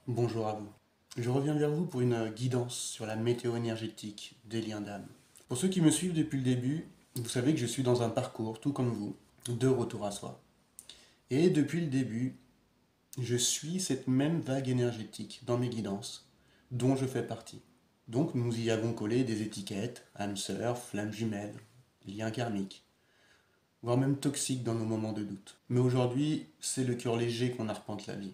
Bonjour à vous. Je reviens vers vous pour une guidance sur la météo énergétique des liens d'âme. Pour ceux qui me suivent depuis le début, vous savez que je suis dans un parcours, tout comme vous, de retour à soi. Et depuis le début, je suis cette même vague énergétique dans mes guidances, dont je fais partie. Donc nous y avons collé des étiquettes, âme sœur, flamme jumelle, liens karmiques, voire même toxiques dans nos moments de doute. Mais aujourd'hui, c'est le cœur léger qu'on arpente la vie.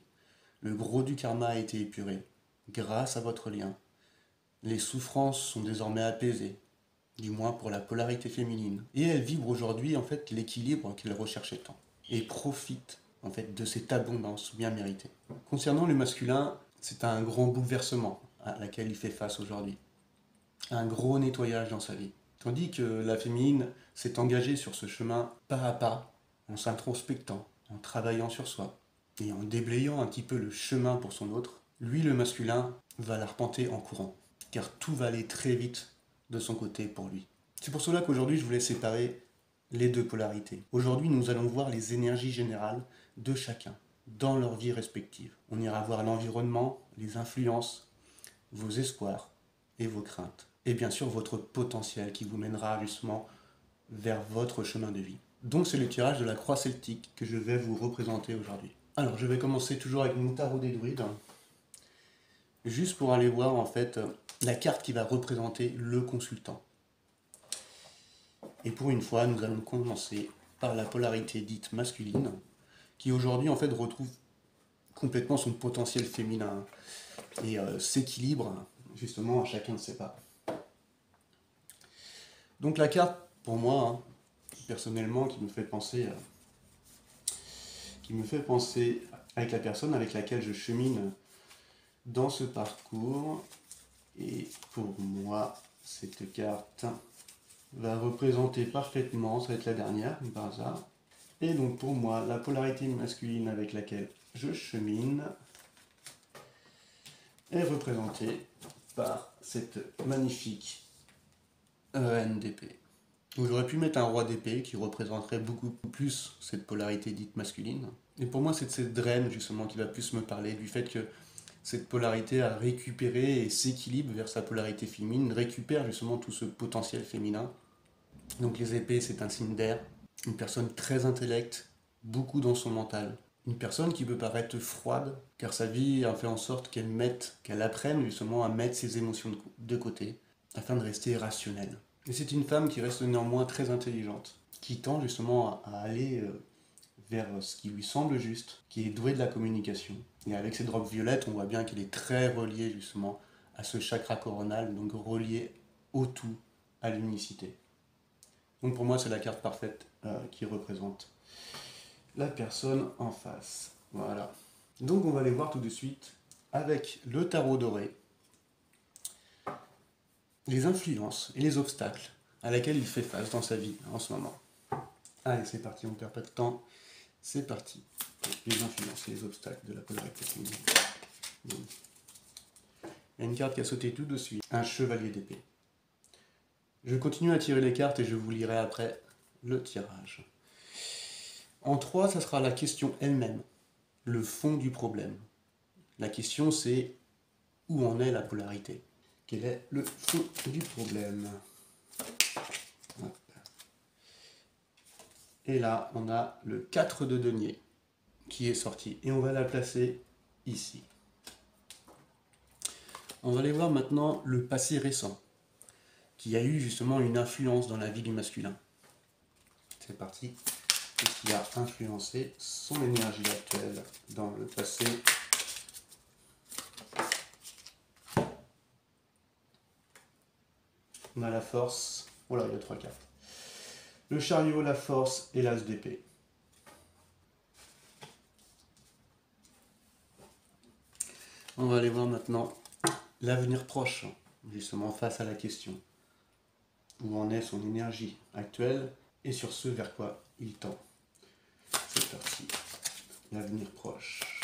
Le gros du karma a été épuré, grâce à votre lien. Les souffrances sont désormais apaisées, du moins pour la polarité féminine. Et elle vibre aujourd'hui en fait l'équilibre qu'elle recherchait tant. Et profite en fait de cette abondance bien méritée. Concernant le masculin, c'est un grand bouleversement à laquelle il fait face aujourd'hui. Un gros nettoyage dans sa vie. Tandis que la féminine s'est engagée sur ce chemin pas à pas, en s'introspectant, en travaillant sur soi, et en déblayant un petit peu le chemin pour son autre, lui, le masculin, va l'arpenter en courant, car tout va aller très vite de son côté pour lui. C'est pour cela qu'aujourd'hui, je voulais séparer les deux polarités. Aujourd'hui, nous allons voir les énergies générales de chacun, dans leur vie respective. On ira voir l'environnement, les influences, vos espoirs et vos craintes. Et bien sûr, votre potentiel qui vous mènera justement vers votre chemin de vie. Donc c'est le tirage de la croix celtique que je vais vous représenter aujourd'hui. Alors je vais commencer toujours avec mon tarot des druides, juste pour aller voir en fait la carte qui va représenter le consultant. Et pour une fois, nous allons commencer par la polarité dite masculine, qui aujourd'hui en fait retrouve complètement son potentiel féminin et s'équilibre justement à chacun de ses pas. Donc la carte, pour moi, personnellement, qui me fait penser avec la personne avec laquelle je chemine dans ce parcours. Et pour moi, cette carte va représenter parfaitement, ça va être la dernière, par hasard. Et donc pour moi, la polarité masculine avec laquelle je chemine est représentée par cette magnifique reine d'épée. J'aurais pu mettre un roi d'épée qui représenterait beaucoup plus cette polarité dite masculine. Et pour moi, c'est cette reine justement qui va plus me parler du fait que cette polarité a récupéré et s'équilibre vers sa polarité féminine, récupère justement tout ce potentiel féminin. Donc les épées, c'est un signe d'air, une personne très intellecte, beaucoup dans son mental. Une personne qui peut paraître froide, car sa vie a fait en sorte qu'elle apprenne justement à mettre ses émotions de côté, afin de rester rationnelle. Et c'est une femme qui reste néanmoins très intelligente, qui tend justement à aller vers ce qui lui semble juste, qui est douée de la communication. Et avec cette robe violette, on voit bien qu'elle est très reliée justement à ce chakra coronal, donc reliée au tout, à l'unicité. Donc pour moi, c'est la carte parfaite qui représente la personne en face. Voilà. Donc on va aller voir tout de suite avec le tarot doré les influences et les obstacles à laquelle il fait face dans sa vie en ce moment. Allez, c'est parti, on ne perd pas de temps. C'est parti. Les influences et les obstacles de la polarité féminine. Il y a une carte qui a sauté tout de suite. Un chevalier d'épée. Je continue à tirer les cartes et je vous lirai après le tirage. En 3, ça sera la question elle-même, le fond du problème. La question c'est où en est la polarité? Quel est le fond du problème? Hop. Et là, on a le 4 de denier qui est sorti et on va la placer ici. On va aller voir maintenant le passé récent qui a eu justement une influence dans la vie du masculin. C'est parti. Qu'est-ce qui a influencé son énergie actuelle dans le passé? On a la force. Oh là, il y a 3 cartes. Le chariot, la force et l'as d'épée. On va aller voir maintenant l'avenir proche, justement face à la question. Où en est son énergie actuelle et sur ce vers quoi il tend. C'est parti. L'avenir proche.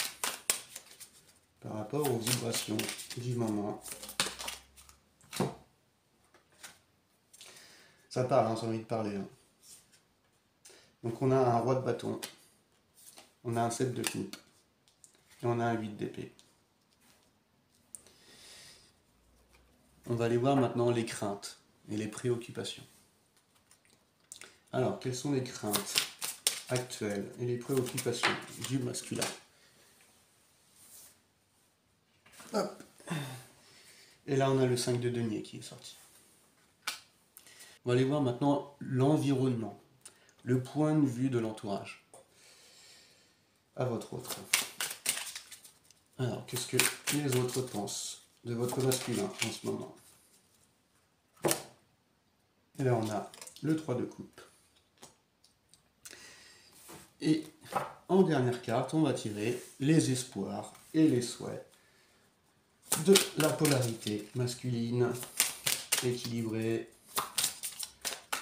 Par rapport aux vibrations du moment. Ça parle, hein, ça a envie de parler. Hein. Donc on a un roi de bâton. On a un 7 de coupe. Et on a un 8 d'épée. on va aller voir maintenant les craintes et les préoccupations. Alors, quelles sont les craintes actuelles et les préoccupations du masculin? Hop. Et là, on a le 5 de denier qui est sorti. On va aller voir maintenant l'environnement, le point de vue de l'entourage. À votre autre. Alors, qu'est-ce que les autres pensent de votre masculin en ce moment? Et là, on a le 3 de coupe. Et en dernière carte, on va tirer les espoirs et les souhaits de la polarité masculine équilibrée.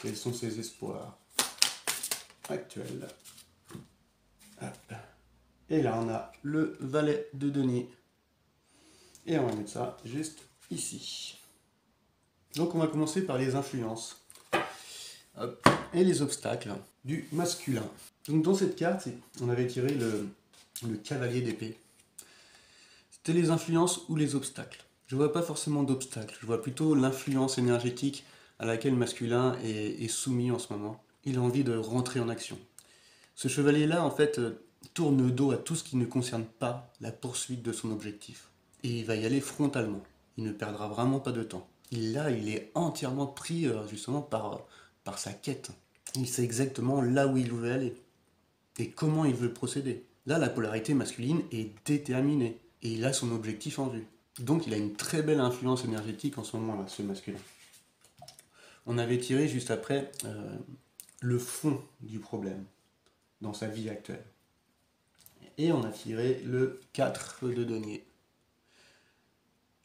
Quels sont ses espoirs actuels? Hop. Et là, on a le valet de denier. Et on va mettre ça juste ici. Donc, on va commencer par les influences. Hop. Et les obstacles du masculin. Donc, dans cette carte, on avait tiré le cavalier d'épée. C'était les influences ou les obstacles. Je ne vois pas forcément d'obstacles. Je vois plutôt l'influence énergétique à laquelle le masculin est soumis en ce moment. Il a envie de rentrer en action. Ce chevalier-là, en fait, tourne le dos à tout ce qui ne concerne pas la poursuite de son objectif. Et il va y aller frontalement. Il ne perdra vraiment pas de temps. Il est entièrement pris justement par sa quête. Il sait exactement là où il veut aller et comment il veut procéder. Là, la polarité masculine est déterminée et il a son objectif en vue. Donc il a une très belle influence énergétique en ce moment-là, ce masculin. On avait tiré juste après le fond du problème dans sa vie actuelle. Et on a tiré le 4 de denier.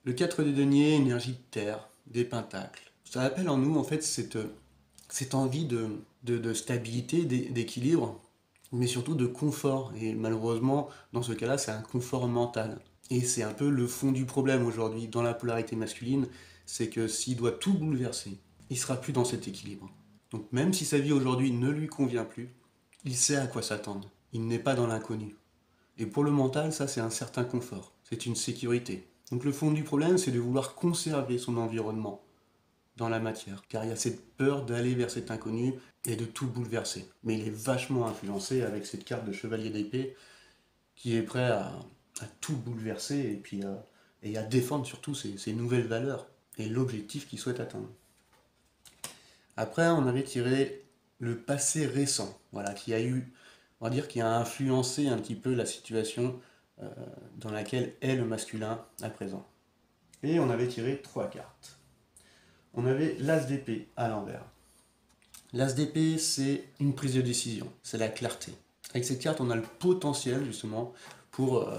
Le 4 de denier, énergie de terre, des pentacles. Ça appelle en nous en fait cette envie de stabilité, d'équilibre, mais surtout de confort. Et malheureusement, dans ce cas-là, c'est un confort mental. Et c'est un peu le fond du problème aujourd'hui dans la polarité masculine, c'est que s'il doit tout bouleverser, il ne sera plus dans cet équilibre. Donc même si sa vie aujourd'hui ne lui convient plus, il sait à quoi s'attendre. Il n'est pas dans l'inconnu. Et pour le mental, ça c'est un certain confort, c'est une sécurité. Donc le fond du problème, c'est de vouloir conserver son environnement dans la matière, car il y a cette peur d'aller vers cet inconnu et de tout bouleverser. Mais il est vachement influencé avec cette carte de chevalier d'épée qui est prêt à tout bouleverser et puis et à défendre surtout ses nouvelles valeurs et l'objectif qu'il souhaite atteindre. Après, on avait tiré le passé récent, voilà, qui a influencé un petit peu la situation dans laquelle est le masculin à présent. Et on avait tiré 3 cartes. On avait l'as d'épée à l'envers. L'as d'épée, c'est une prise de décision, c'est la clarté. Avec cette carte, on a le potentiel justement pour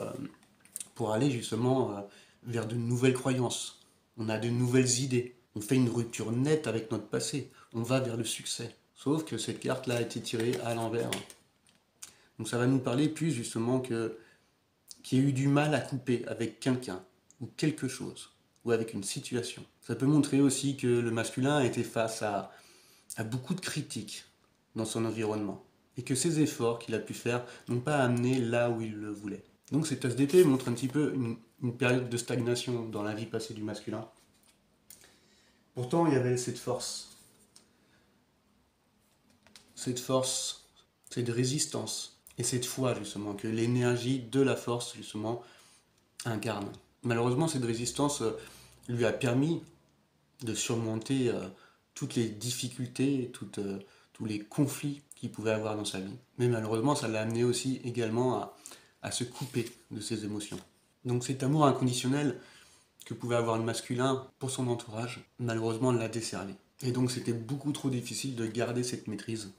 aller justement vers de nouvelles croyances. On a de nouvelles idées. On fait une rupture nette avec notre passé. On va vers le succès. Sauf que cette carte-là a été tirée à l'envers. Donc ça va nous parler plus justement qu'il y a eu du mal à couper avec quelqu'un ou quelque chose, ou avec une situation. Ça peut montrer aussi que le masculin a été face à beaucoup de critiques dans son environnement, et que ses efforts qu'il a pu faire n'ont pas amené là où il le voulait. Donc cet as d'épée montre un petit peu une période de stagnation dans la vie passée du masculin. Pourtant, il y avait cette force, cette résistance, et cette foi justement, que l'énergie de la force justement incarne. Malheureusement, cette résistance lui a permis de surmonter toutes les difficultés, tous les conflits qu'il pouvait avoir dans sa vie. Mais malheureusement, ça l'a amené aussi également à se couper de ses émotions. Donc cet amour inconditionnel que pouvait avoir le masculin pour son entourage, malheureusement, l'a décerné. Et donc c'était beaucoup trop difficile de garder cette maîtrise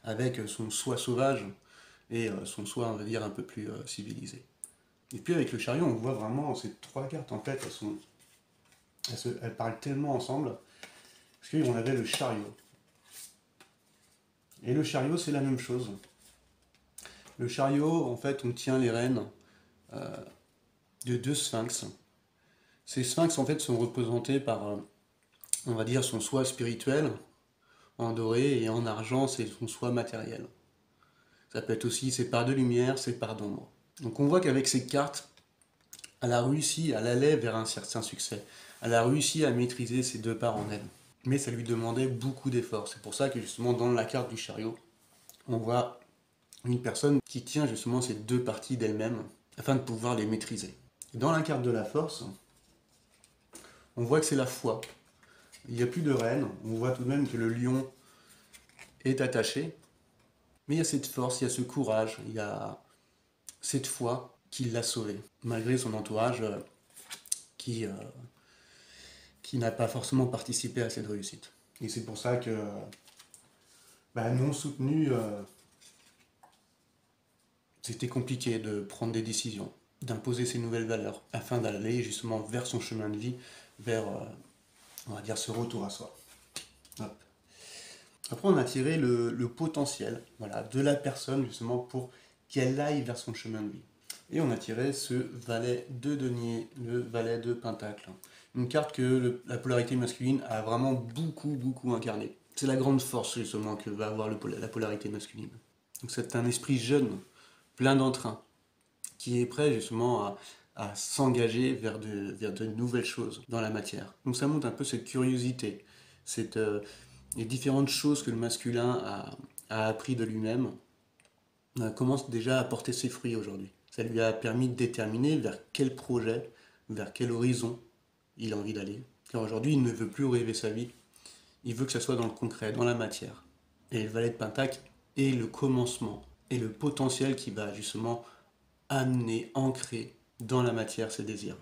avec son soi sauvage et son soi, on va dire, un peu plus civilisé. Et puis avec le chariot, on voit vraiment ces 3 cartes, en fait, elles parlent tellement ensemble, parce qu'on avait le chariot. Et le chariot, c'est la même chose. Le chariot, en fait, on tient les rênes de 2 sphinx. Ces sphinx, en fait, sont représentés par, on va dire, son soi spirituel, en doré, et en argent, c'est son soi matériel. Ça peut être aussi ses parts de lumière, ses parts d'ombre. Donc on voit qu'avec ces cartes, elle a réussi, elle allait vers un certain succès. Elle a réussi à maîtriser ses deux parts en elle. Mais ça lui demandait beaucoup d'efforts. C'est pour ça que justement dans la carte du chariot, on voit une personne qui tient justement ces deux parties d'elle-même afin de pouvoir les maîtriser. Dans la carte de la force, on voit que c'est la foi. Il n'y a plus de reine, on voit tout de même que le lion est attaché, mais il y a cette force, il y a ce courage, il y a cette foi qui l'a sauvé, malgré son entourage qui n'a pas forcément participé à cette réussite. Et c'est pour ça que, non soutenu, c'était compliqué de prendre des décisions, d'imposer ses nouvelles valeurs, afin d'aller justement vers son chemin de vie, vers, on va dire, ce retour à soi. Hop. Après, on a tiré le potentiel, voilà, de la personne justement pour qu'elle aille vers son chemin de vie. Et on a tiré ce valet de denier, le valet de pentacle. Une carte que la polarité masculine a vraiment beaucoup incarnée. C'est la grande force justement que va avoir la polarité masculine. Donc c'est un esprit jeune, plein d'entrain, qui est prêt justement à s'engager vers de nouvelles choses dans la matière. Donc ça montre un peu cette curiosité, les différentes choses que le masculin a appris de lui-même commencent déjà à porter ses fruits aujourd'hui. Ça lui a permis de déterminer vers quel projet, vers quel horizon il a envie d'aller. Car aujourd'hui, il ne veut plus rêver sa vie, il veut que ça soit dans le concret, dans la matière. Et le valet de pentacle est le commencement, et le potentiel qui va justement amener, ancrer dans la matière ses désirs.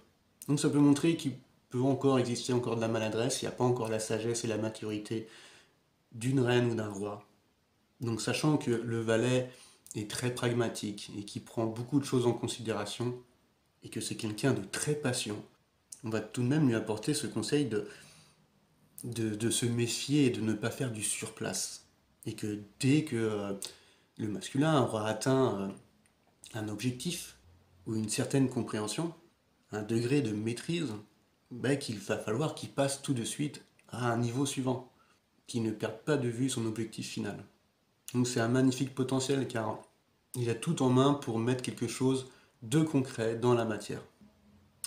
Donc ça peut montrer qu'il peut encore exister encore de la maladresse, il n'y a pas encore la sagesse et la maturité d'une reine ou d'un roi. Donc sachant que le valet est très pragmatique et qui prend beaucoup de choses en considération et que c'est quelqu'un de très patient, on va tout de même lui apporter ce conseil de se méfier et de ne pas faire du surplace. Et que dès que le masculin aura atteint un objectif ou une certaine compréhension, un degré de maîtrise, qu'il va falloir qu'il passe tout de suite à un niveau suivant, qu'il ne perde pas de vue son objectif final. Donc c'est un magnifique potentiel car il a tout en main pour mettre quelque chose de concret dans la matière.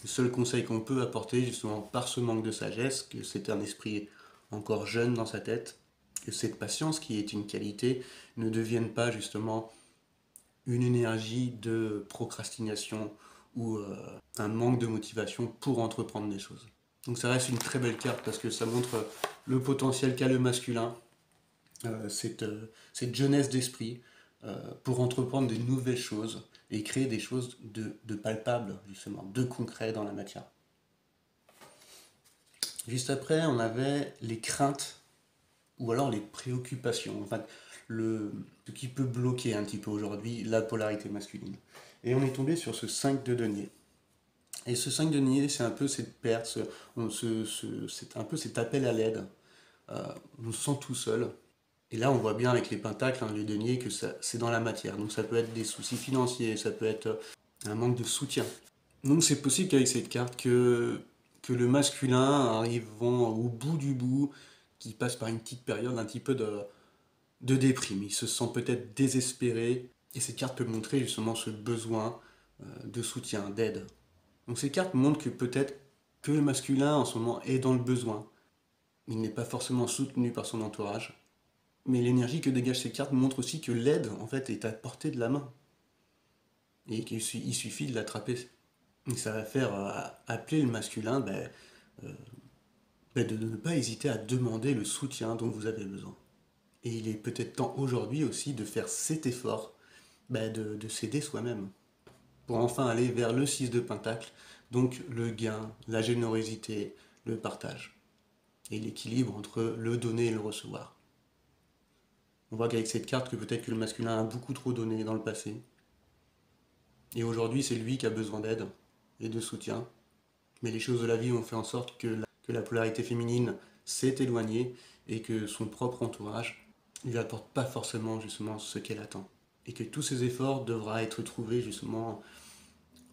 Le seul conseil qu'on peut apporter justement par ce manque de sagesse, que c'est un esprit encore jeune dans sa tête, que cette patience qui est une qualité ne devienne pas justement une énergie de procrastination ou un manque de motivation pour entreprendre des choses. Donc ça reste une très belle carte parce que ça montre le potentiel qu'a le masculin, cette jeunesse d'esprit pour entreprendre des nouvelles choses et créer des choses de palpables, justement, de concret dans la matière. Juste après, on avait les craintes ou alors les préoccupations, enfin, ce qui peut bloquer un petit peu aujourd'hui la polarité masculine. Et on est tombé sur ce 5 de denier. Et ce 5 de denier, c'est un peu cette perte, c'est un peu cet appel à l'aide. On se sent tout seul. Et là, on voit bien avec les pentacles, les deniers, que c'est dans la matière. Donc ça peut être des soucis financiers, ça peut être un manque de soutien. Donc c'est possible qu'avec cette carte, que le masculin arrive au bout du bout, qu'il passe par une petite période un petit peu de déprime. Il se sent peut-être désespéré. Et cette carte peut montrer justement ce besoin de soutien, d'aide. Donc ces cartes montrent que peut-être que le masculin en ce moment est dans le besoin. Il n'est pas forcément soutenu par son entourage. Mais l'énergie que dégagent ces cartes montre aussi que l'aide, en fait, est à portée de la main. Et qu'il suffit de l'attraper. Et ça va faire appeler le masculin de ne pas hésiter à demander le soutien dont vous avez besoin. Et il est peut-être temps aujourd'hui aussi de faire cet effort de s'aider soi-même. Pour enfin aller vers le 6 de pentacle, donc le gain, la générosité, le partage. Et l'équilibre entre le donner et le recevoir. On voit qu'avec cette carte que peut-être que le masculin a beaucoup trop donné dans le passé. Et aujourd'hui, c'est lui qui a besoin d'aide et de soutien. Mais les choses de la vie ont fait en sorte que la polarité féminine s'est éloignée et que son propre entourage ne lui apporte pas forcément justement ce qu'elle attend. Et que tous ses efforts devront être trouvés justement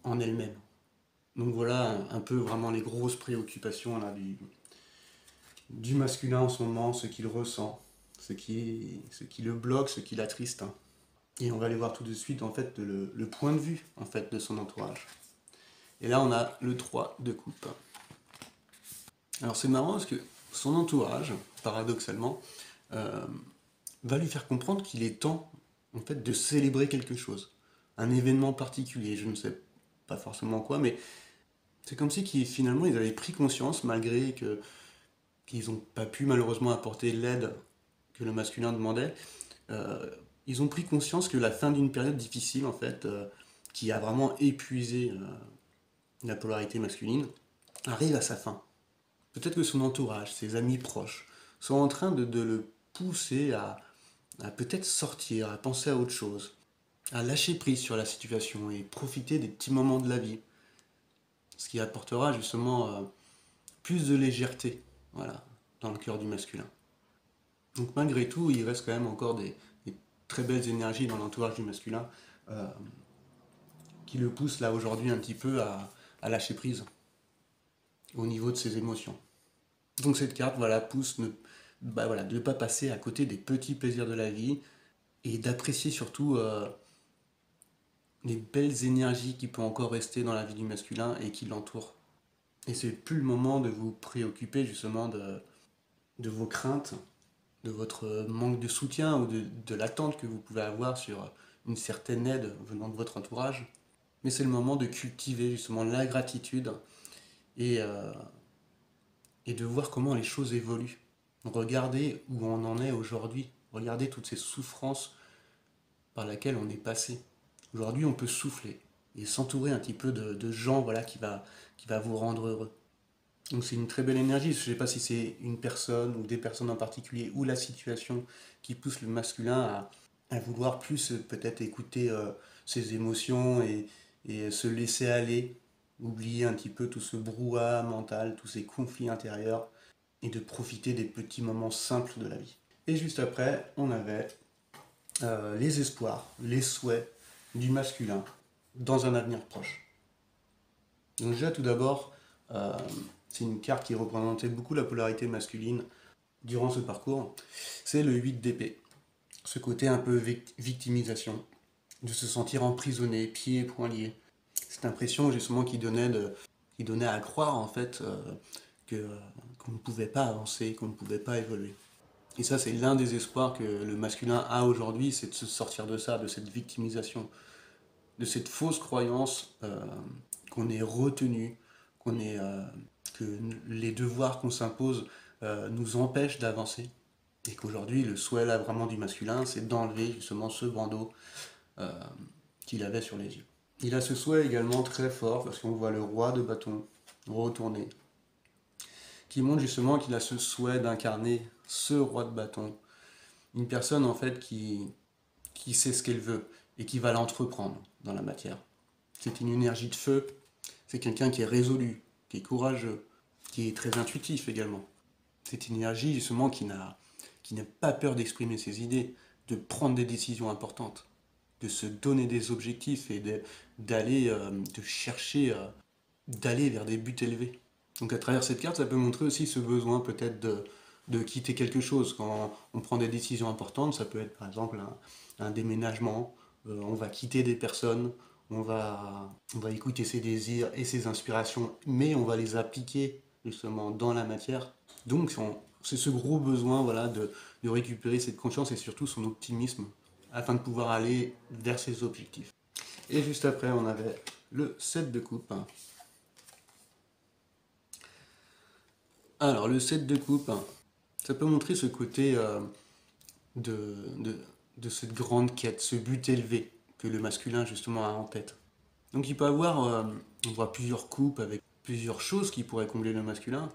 en elle-même. Donc voilà un peu vraiment les grosses préoccupations là, du masculin en ce moment, ce qu'il ressent, ce qui le bloque, ce qui l'attriste. Hein. Et on va aller voir tout de suite en fait le point de vue en fait de son entourage. Et là on a le 3 de coupe. Alors c'est marrant parce que son entourage, paradoxalement, euh, va lui faire comprendre qu'il est temps en fait de célébrer quelque chose, un événement particulier, je ne sais pas forcément quoi, mais c'est comme si finalement ils avaient pris conscience, malgré qu'ils n'ont pas pu malheureusement apporter l'aide que le masculin demandait, euh, ils ont pris conscience que la fin d'une période difficile, en fait, qui a vraiment épuisé la polarité masculine, arrive à sa fin. Peut-être que son entourage, ses amis proches, sont en train de le pousser à peut-être sortir, à penser à autre chose, à lâcher prise sur la situation et profiter des petits moments de la vie. Ce qui apportera justement plus de légèreté, voilà, dans le cœur du masculin. Donc malgré tout, il reste quand même encore des très belles énergies dans l'entourage du masculin euh, qui le poussent là aujourd'hui un petit peu à lâcher prise au niveau de ses émotions. Donc cette carte, voilà, pousse voilà, de ne pas passer à côté des petits plaisirs de la vie et d'apprécier surtout les belles énergies qui peuvent encore rester dans la vie du masculin et qui l'entourent. Et c'est plus le moment de vous préoccuper justement de vos craintes, de votre manque de soutien ou de l'attente que vous pouvez avoir sur une certaine aide venant de votre entourage. Mais c'est le moment de cultiver justement la gratitude et, euh, et de voir comment les choses évoluent. Regardez où on en est aujourd'hui. Regardez toutes ces souffrances par lesquelles on est passé. Aujourd'hui, on peut souffler et s'entourer un petit peu de gens voilà, qui va vous rendre heureux. Donc c'est une très belle énergie. Je ne sais pas si c'est une personne ou des personnes en particulier ou la situation qui pousse le masculin à vouloir plus peut-être écouter ses émotions et se laisser aller, oublier un petit peu tout ce brouhaha mental, tous ces conflits intérieurs et de profiter des petits moments simples de la vie. Et juste après, on avait les espoirs, les souhaits du masculin dans un avenir proche. Donc déjà tout d'abord, euh, c'est une carte qui représentait beaucoup la polarité masculine durant ce parcours. C'est le 8 d'épée. Ce côté un peu victimisation, de se sentir emprisonné, pieds et poings liés. Cette impression justement qui donnait à croire en fait qu'on ne pouvait pas avancer, qu'on ne pouvait pas évoluer. Et ça, c'est l'un des espoirs que le masculin a aujourd'hui, c'est de se sortir de ça, de cette victimisation, de cette fausse croyance qu'on est retenu, qu'on est, que les devoirs qu'on s'impose nous empêchent d'avancer. Et qu'aujourd'hui, le souhait là vraiment du masculin, c'est d'enlever justement ce bandeau euh, qu'il avait sur les yeux. Il a ce souhait également très fort, parce qu'on voit le roi de bâton retourner, qui montre justement qu'il a ce souhait d'incarner ce roi de bâton. Une personne en fait qui sait ce qu'elle veut et qui va l'entreprendre dans la matière. C'est une énergie de feu, c'est quelqu'un qui est résolu, qui est courageux, qui est très intuitif également. C'est une énergie justement qui n'a pas peur d'exprimer ses idées, de prendre des décisions importantes, de se donner des objectifs et d'aller, de chercher, d'aller vers des buts élevés. Donc à travers cette carte, ça peut montrer aussi ce besoin peut-être de quitter quelque chose. Quand on prend des décisions importantes, ça peut être par exemple un déménagement, on va quitter des personnes, on va écouter ses désirs et ses inspirations, mais on va les appliquer justement dans la matière. Donc c'est ce gros besoin voilà, de récupérer cette confiance et surtout son optimisme afin de pouvoir aller vers ses objectifs. Et juste après, on avait le 7 de coupe. Alors, le 7 de coupe, ça peut montrer ce côté de, de, de cette grande quête, ce but élevé que le masculin justement a en tête. Donc il peut avoir, on voit plusieurs coupes avec plusieurs choses qui pourraient combler le masculin.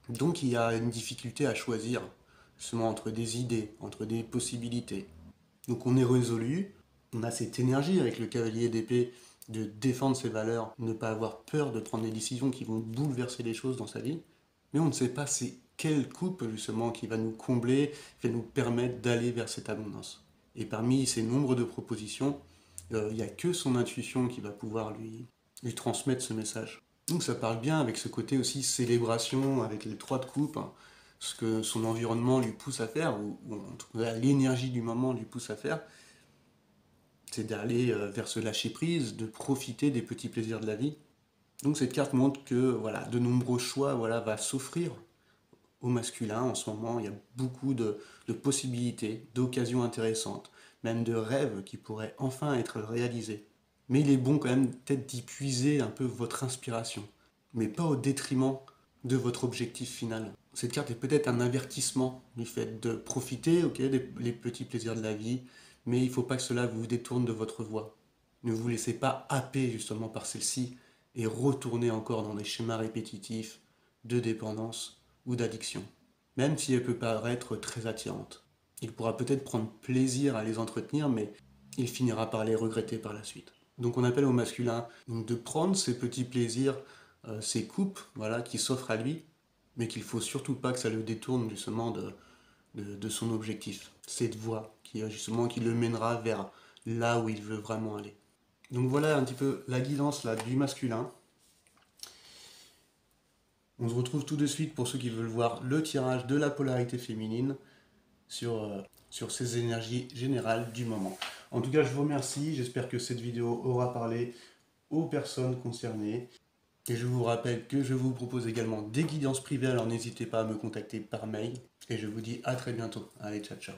Donc il y a une difficulté à choisir, justement entre des idées, entre des possibilités. Donc on est résolu, on a cette énergie avec le cavalier d'épée de défendre ses valeurs, ne pas avoir peur de prendre des décisions qui vont bouleverser les choses dans sa vie. Mais on ne sait pas c'est quelle coupe justement qui va nous combler, qui va nous permettre d'aller vers cette abondance. Et parmi ces nombres de propositions, il n'y a que son intuition qui va pouvoir lui transmettre ce message. Donc ça parle bien avec ce côté aussi célébration, avec les trois de coupe, hein, ce que son environnement lui pousse à faire, ou en tout cas l'énergie du moment lui pousse à faire, c'est d'aller vers ce lâcher prise, de profiter des petits plaisirs de la vie, Donc cette carte montre que voilà, de nombreux choix voilà, va s'offrir au masculin en ce moment. Il y a beaucoup de possibilités, d'occasions intéressantes, même de rêves qui pourraient enfin être réalisés. Mais il est bon quand même peut-être d'y puiser un peu votre inspiration, mais pas au détriment de votre objectif final. Cette carte est peut-être un avertissement du fait de profiter, ok, des les petits plaisirs de la vie, mais il ne faut pas que cela vous détourne de votre voie. Ne vous laissez pas happer justement par celle-ci et retourner encore dans des schémas répétitifs de dépendance ou d'addiction, même si elle peut paraître très attirante. Il pourra peut-être prendre plaisir à les entretenir, mais il finira par les regretter par la suite. Donc on appelle au masculin donc de prendre ces petits plaisirs, ces coupes voilà, qui s'offrent à lui, mais qu'il ne faut surtout pas que ça le détourne justement de son objectif. Cette voie qui, justement, qui le mènera vers là où il veut vraiment aller. Donc voilà un petit peu la guidance là, du masculin. On se retrouve tout de suite pour ceux qui veulent voir le tirage de la polarité féminine sur ces énergies générales du moment. En tout cas, je vous remercie. J'espère que cette vidéo aura parlé aux personnes concernées. Et je vous rappelle que je vous propose également des guidances privées, alors n'hésitez pas à me contacter par mail. Et je vous dis à très bientôt. Allez, ciao, ciao.